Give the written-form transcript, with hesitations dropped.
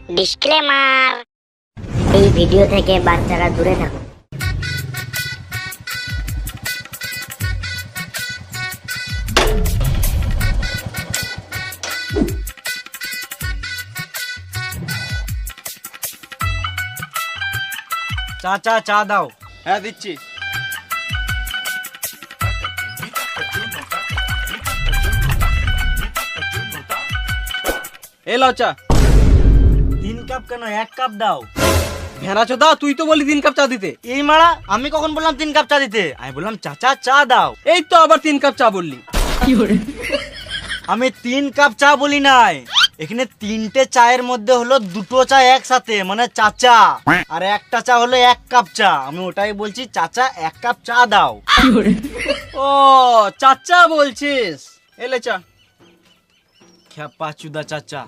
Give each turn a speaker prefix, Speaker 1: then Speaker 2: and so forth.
Speaker 1: Disclaimer, এই video থেকে বাচ্চারা দূরে থাকুন।
Speaker 2: চাচা চা দাও।
Speaker 3: হ্যাঁ দিচ্ছি। এ লাও চা।
Speaker 2: 3 কাপ কেন, 1 কাপ দাও।
Speaker 3: ভেড়া চোদা, তুই তো বলি 3 কাপ চা দিতে।
Speaker 2: এই মারা, আমি কখন বললাম 3 কাপ চা দিতে? আমি বললাম চাচা চা দাও।
Speaker 3: এই তো আবার 3 কাপ চা বললি।
Speaker 2: আমি 3 কাপ চা বলি নাই, এখানে 3টে চায়ের মধ্যে হলো 2টো চা একসাথে, মানে চাচা, আর একটা চা হলো 1 কাপ চা। আমি ওটাই বলছি, চাচা 1 কাপ চা দাও।
Speaker 3: ও চাচা বলছিস, এলে চা।
Speaker 2: খ্যাপা চুদা চাচা।